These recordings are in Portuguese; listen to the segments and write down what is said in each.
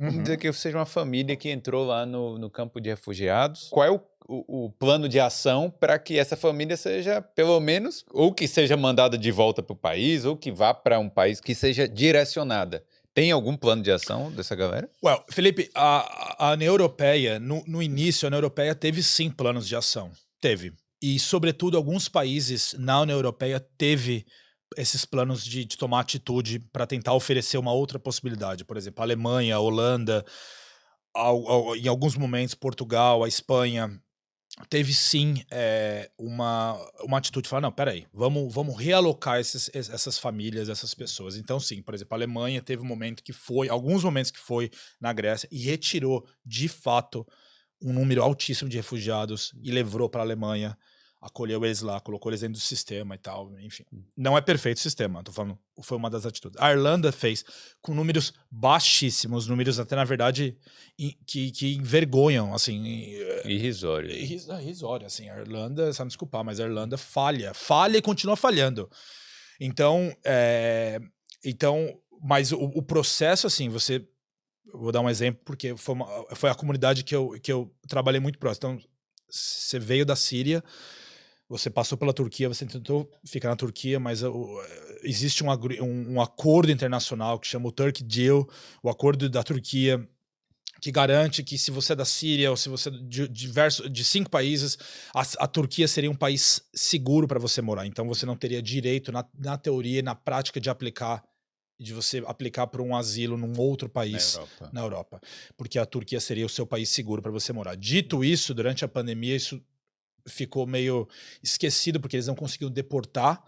Vamos dizer que seja uma família que entrou lá no campo de refugiados. Qual é o plano de ação para que essa família seja, pelo menos, ou que seja mandada de volta para o país, ou que vá para um país que seja direcionada? Tem algum plano de ação dessa galera? Well, Felipe, a União Europeia, no início, a União Europeia teve sim planos de ação. Teve. E, sobretudo, alguns países na União Europeia teve esses planos de tomar atitude para tentar oferecer uma outra possibilidade. Por exemplo, a Alemanha, a Holanda, em alguns momentos, Portugal, a Espanha. Teve sim uma atitude de falar, não, peraí, vamos realocar essas famílias, essas pessoas. Então, sim, por exemplo, a Alemanha teve alguns momentos que foi na Grécia e retirou, de fato, um número altíssimo de refugiados e levou para a Alemanha, acolheu eles lá, colocou eles dentro do sistema e tal, enfim. Não é perfeito o sistema, tô falando, foi uma das atitudes. A Irlanda fez com números baixíssimos, números até, na verdade, que envergonham, assim. Irrisório. Irrisório, assim. A Irlanda, sabe me desculpar, mas a Irlanda falha e continua falhando. Então, mas o processo, assim, vou dar um exemplo, porque foi a comunidade que eu trabalhei muito próximo. Então, você veio da Síria, você passou pela Turquia, você tentou ficar na Turquia, mas existe um acordo internacional que chama o Turkey Deal, o acordo da Turquia, que garante que se você é da Síria ou se você é de 5 países, a Turquia seria um país seguro para você morar. Então você não teria direito, na teoria e na prática, de você aplicar para um asilo num outro país na Europa. Porque a Turquia seria o seu país seguro para você morar. Dito isso, durante a pandemia, isso ficou meio esquecido, porque eles não conseguiam deportar.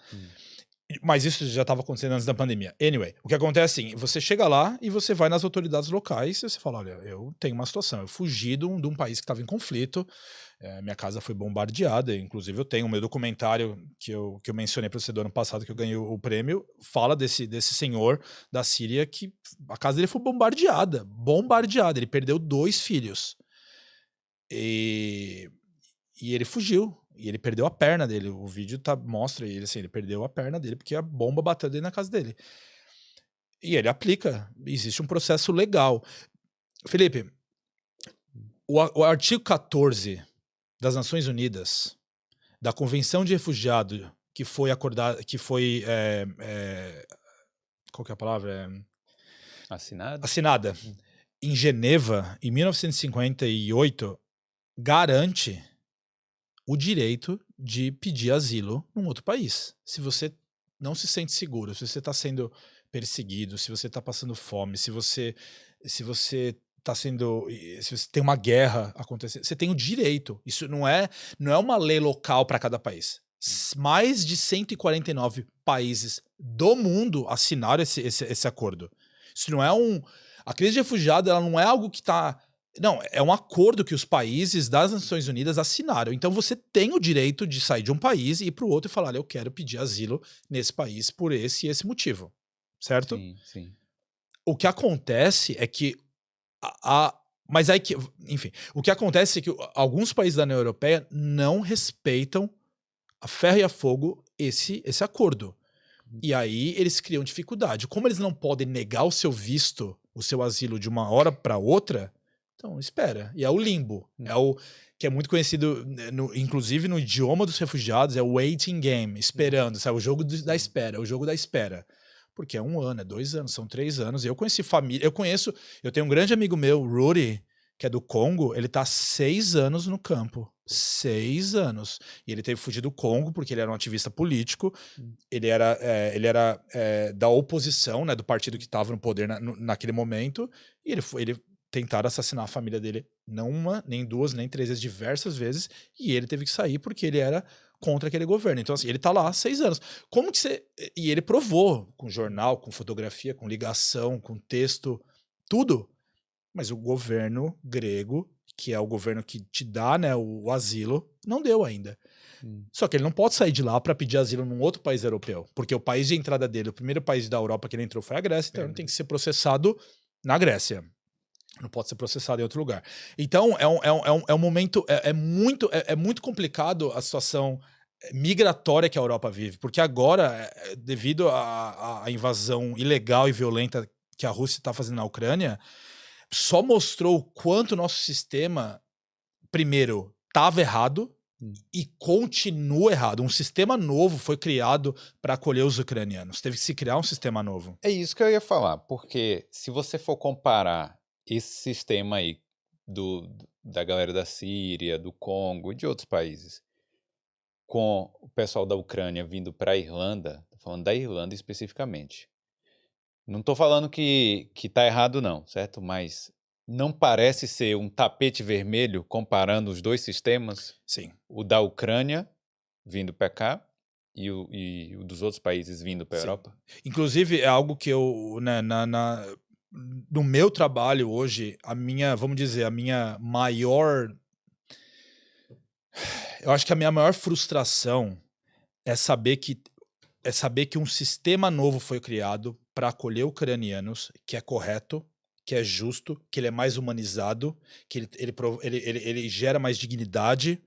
Mas isso já estava acontecendo antes da pandemia. Anyway, o que acontece é assim, você chega lá e você vai nas autoridades locais e você fala, olha, eu tenho uma situação, eu fugi de um país que estava em conflito, minha casa foi bombardeada, inclusive eu tenho o meu documentário que eu mencionei para você do ano passado, que eu ganhei o prêmio, fala desse senhor da Síria que a casa dele foi bombardeada, ele perdeu 2 filhos. E ele fugiu. E ele perdeu a perna dele. O vídeo mostra ele assim, ele perdeu a perna dele porque a bomba bateu dentro da casa dele. E ele aplica. Existe um processo legal. Felipe, o artigo 14 das Nações Unidas, da Convenção de Refugiado, que foi acordada, que foi qual que é a palavra? Assinada em Geneva, em 1958, garante o direito de pedir asilo num outro país. Se você não se sente seguro, se você está sendo perseguido, se você está passando fome, se você tem uma guerra acontecendo, você tem o direito. Isso não é uma lei local para cada país. Mais de 149 países do mundo assinaram esse acordo. Isso não é a crise de refugiado, ela não é algo que está... Não, é um acordo que os países das Nações Unidas assinaram. Então você tem o direito de sair de um país e ir para o outro e falar, eu quero pedir asilo nesse país por esse e esse motivo. Certo? Sim, sim. O que acontece é que mas aí que, enfim, o que acontece é que alguns países da União Europeia não respeitam a ferro e a fogo esse acordo. E aí eles criam dificuldade. Como eles não podem negar o seu visto, o seu asilo de uma hora para outra, então espera. E é o limbo. Que é muito conhecido, inclusive no idioma dos refugiados, é o waiting game, esperando. Sabe? O jogo da espera, o jogo da espera. Porque é 1 ano, é 2 anos, são 3 anos. E eu conheci família, eu tenho um grande amigo meu, Rudy, que é do Congo, ele tá 6 anos no campo. 6 anos. E ele teve que fugir do Congo porque ele era um ativista político. Ele era da oposição, né, do partido que estava no poder naquele momento. E ele tentaram assassinar a família dele não uma, nem 2, nem 3 vezes, diversas vezes. E ele teve que sair porque ele era contra aquele governo. Então, assim, ele tá lá há 6 anos. Como que você... E ele provou, com jornal, com fotografia, com ligação, com texto, tudo. Mas o governo grego, que é o governo que te dá, né, o asilo, não deu ainda. Só que ele não pode sair de lá para pedir asilo num outro país europeu, porque o país de entrada dele, o primeiro país da Europa que ele entrou foi a Grécia, então ele tem que ser processado na Grécia. Não pode ser processado em outro lugar. Então é um momento, é muito complicado a situação migratória que a Europa vive, porque agora, devido à invasão ilegal e violenta que a Rússia está fazendo na Ucrânia, só mostrou o quanto o nosso sistema, primeiro, estava errado e continua errado. Um sistema novo foi criado para acolher os ucranianos. Teve que se criar um sistema novo. É isso que eu ia falar, porque se você for comparar esse sistema aí da galera da Síria, do Congo e de outros países, com o pessoal da Ucrânia vindo para a Irlanda, tô falando da Irlanda especificamente. Não tô falando que tá errado não, certo? Mas não parece ser um tapete vermelho comparando os dois sistemas, Sim. o da Ucrânia vindo para cá e o dos outros países vindo para a Sim. Europa? Inclusive, é algo que eu, né, no meu trabalho hoje, vamos dizer, a minha maior. Eu acho que a minha maior frustração é saber que um sistema novo foi criado para acolher ucranianos, que é correto, que é justo, que ele é mais humanizado, que ele gera mais dignidade,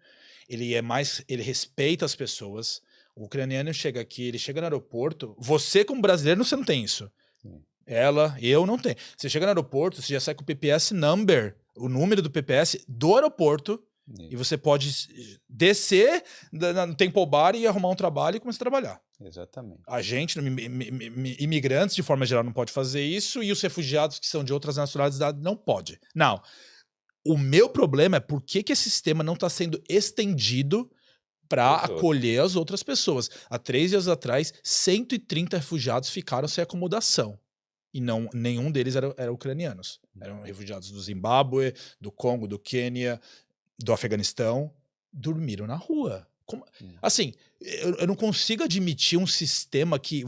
ele respeita as pessoas. O ucraniano chega aqui, ele chega no aeroporto. Você, como brasileiro, você não tem isso. Eu não tenho. Você chega no aeroporto, você já sai com o PPS number, o número do PPS do aeroporto. E você pode descer no Temple Bar e arrumar um trabalho e começar a trabalhar. Exatamente. A gente, imigrantes, de forma geral, não pode fazer isso, e os refugiados que são de outras nacionalidades não pode. Não. O meu problema é por que esse sistema não está sendo estendido para acolher as outras pessoas. Há 3 dias atrás, 130 refugiados ficaram sem acomodação. E nenhum deles era ucranianos. Eram refugiados do Zimbábue, do Congo, do Quênia, do Afeganistão, dormiram na rua. Assim, eu não consigo admitir um sistema que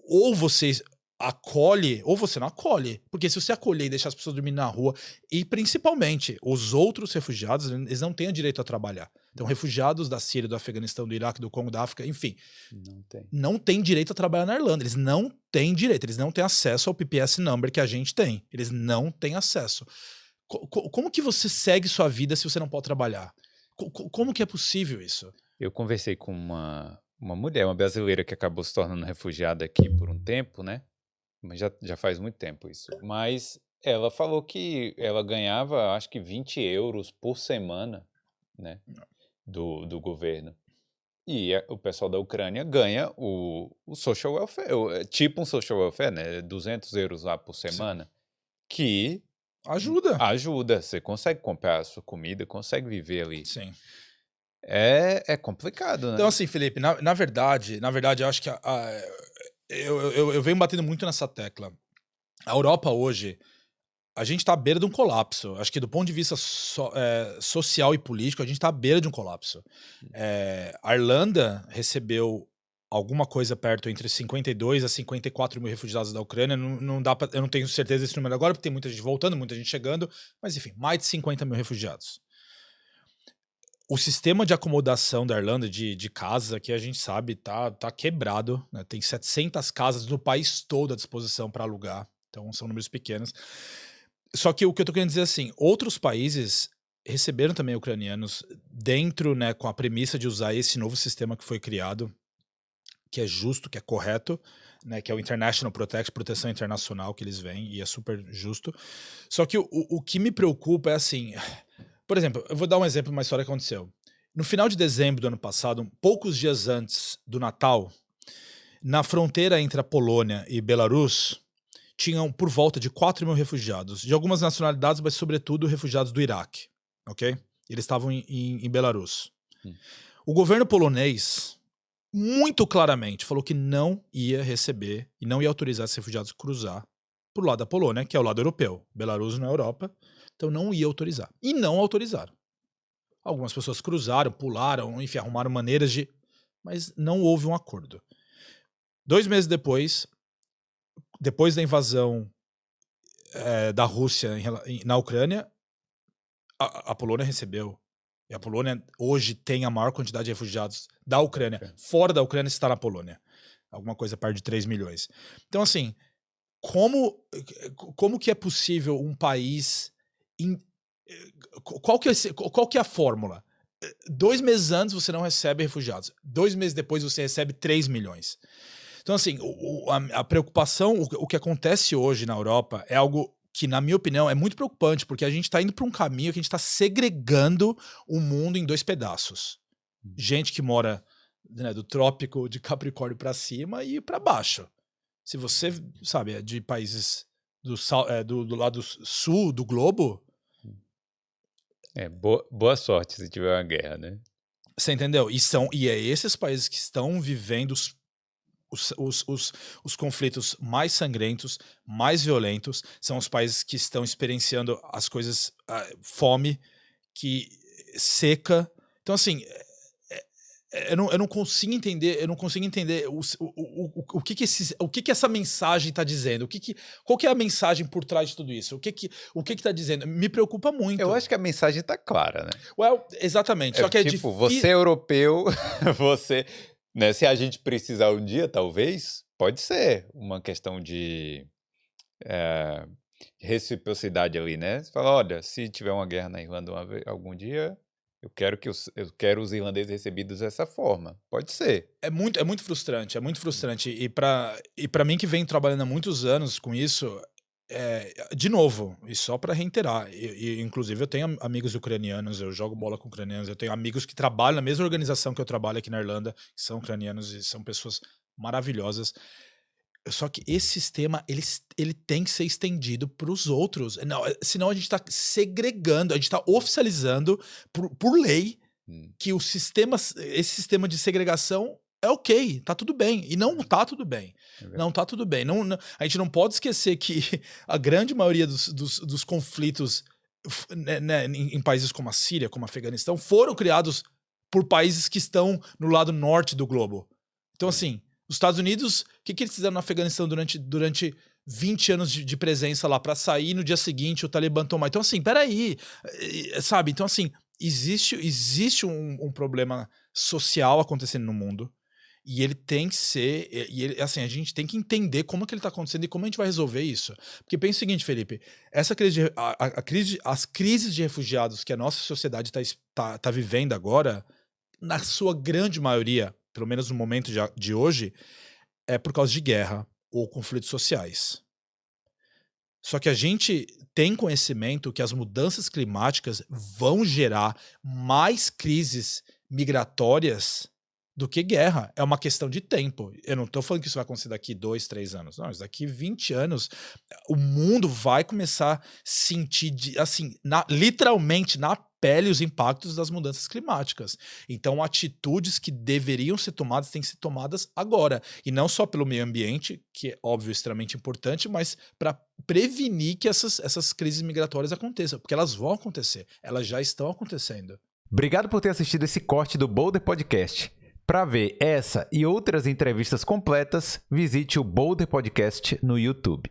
ou você acolhe ou você não acolhe. Porque se você acolher e deixar as pessoas dormindo na rua, e principalmente os outros refugiados, eles não têm o direito a trabalhar. Então, refugiados da Síria, do Afeganistão, do Iraque, do Congo, da África, enfim, não têm direito a trabalhar na Irlanda. Eles não têm direito, eles não têm acesso ao PPS number que a gente tem. Eles não têm acesso. Como que você segue sua vida se você não pode trabalhar? Como que é possível isso? Eu conversei com uma mulher, uma brasileira que acabou se tornando refugiada aqui por um tempo, né? Mas já faz muito tempo isso. Mas ela falou que ela ganhava, acho que 20 euros por semana, né? Do governo. E o pessoal da Ucrânia ganha o social welfare, tipo um social welfare, né? 200 euros lá por semana. Sim. Que ajuda. Você consegue comprar a sua comida, consegue viver ali. Sim. É complicado, né? Então, assim, Felipe, na verdade, eu acho que eu venho batendo muito nessa tecla. A Europa hoje, a gente está à beira de um colapso. Acho que do ponto de vista social e político, a gente está à beira de um colapso. A Irlanda recebeu alguma coisa perto entre 52 a 54 mil refugiados da Ucrânia. Não dá eu não tenho certeza desse número agora, porque tem muita gente voltando, muita gente chegando, mas enfim, mais de 50 mil refugiados. O sistema de acomodação da Irlanda, de casas, aqui a gente sabe, tá quebrado, né? Tem 700 casas no país todo à disposição para alugar, então são números pequenos. Só que o que eu tô querendo dizer assim, outros países receberam também ucranianos dentro, né, com a premissa de usar esse novo sistema que foi criado, que é justo, que é correto, né, que é o International Proteção Internacional que eles veem, e é super justo. Só que o que me preocupa é assim, por exemplo, eu vou dar um exemplo de uma história que aconteceu. No final de dezembro do ano passado, poucos dias antes do Natal, na fronteira entre a Polônia e Belarus, tinham por volta de 4 mil refugiados, de algumas nacionalidades, mas sobretudo refugiados do Iraque, ok? Eles estavam em Belarus. O governo polonês muito claramente falou que não ia receber e não ia autorizar esses refugiados a cruzar pro lado da Polônia, que é o lado europeu. Belarus na Europa, então não ia autorizar. E não autorizaram. Algumas pessoas cruzaram, pularam, enfim, arrumaram maneiras de... Mas não houve um acordo. 2 meses depois da invasão da Rússia na Ucrânia, a Polônia recebeu. E a Polônia hoje tem a maior quantidade de refugiados da Ucrânia. Fora da Ucrânia está na Polônia. Alguma coisa perto de 3 milhões. Então, assim, como que é possível um país... Qual que é a fórmula? 2 meses antes você não recebe refugiados. 2 meses depois você recebe 3 milhões. Então, assim, a preocupação, o que acontece hoje na Europa é algo que, na minha opinião, é muito preocupante, porque a gente está indo para um caminho que a gente está segregando o mundo em 2 pedaços. Gente que mora, né, do trópico de Capricórnio para cima e para baixo. Se você, sabe, é de países do lado sul do globo, Boa sorte se tiver uma guerra, né? você entendeu? E é esses países que estão vivendo os conflitos mais sangrentos, mais violentos, são os países que estão experienciando as coisas, fome, seca. Então, assim, eu não consigo entender, o que essa mensagem está dizendo, qual que é a mensagem por trás de tudo isso, o que está dizendo, me preocupa muito. Eu acho que a mensagem tá clara, né? Well, exatamente, só que é tipo, você é europeu, você, né, se a gente precisar um dia, talvez, pode ser uma questão de reciprocidade ali, né? Você fala, olha, se tiver uma guerra na Irlanda algum dia, eu quero os irlandeses recebidos dessa forma. Pode ser. É muito frustrante, E para mim que venho trabalhando há muitos anos com isso, de novo, e só para reiterar, inclusive eu tenho amigos ucranianos, eu jogo bola com ucranianos, eu tenho amigos que trabalham na mesma organização que eu trabalho aqui na Irlanda, que são ucranianos e são pessoas maravilhosas. Só que esse sistema, ele tem que ser estendido para os outros. Não, senão a gente está segregando, a gente está oficializando por lei que esse sistema de segregação é ok, tá tudo bem. E não tá tudo bem. Não tá tudo bem. A gente não pode esquecer que a grande maioria dos conflitos, né, em países como a Síria, como o Afeganistão, foram criados por países que estão no lado norte do globo. Então, assim, os Estados Unidos, o que eles fizeram no Afeganistão durante 20 anos de presença lá, para sair no dia seguinte o Talibã tomar? Então, assim, peraí, sabe? Então, assim, existe um problema social acontecendo no mundo, e ele tem que ser, assim, a gente tem que entender como que ele está acontecendo e como a gente vai resolver isso. Porque pensa o seguinte, Felipe, essa crise as crises de refugiados que a nossa sociedade tá vivendo agora, na sua grande maioria, pelo menos no momento de hoje, é por causa de guerra ou conflitos sociais. Só que a gente tem conhecimento que as mudanças climáticas vão gerar mais crises migratórias do que guerra. É uma questão de tempo. Eu não estou falando que isso vai acontecer daqui 2, 3 anos. Não, daqui 20 anos, o mundo vai começar a sentir, assim, literalmente na pele os impactos das mudanças climáticas. Então, atitudes que deveriam ser tomadas têm que ser tomadas agora. E não só pelo meio ambiente, que é óbvio extremamente importante, mas para prevenir que essas crises migratórias aconteçam. Porque elas vão acontecer. Elas já estão acontecendo. Obrigado por ter assistido esse corte do Boulder Podcast. Para ver essa e outras entrevistas completas, visite o Boulder Podcast no YouTube.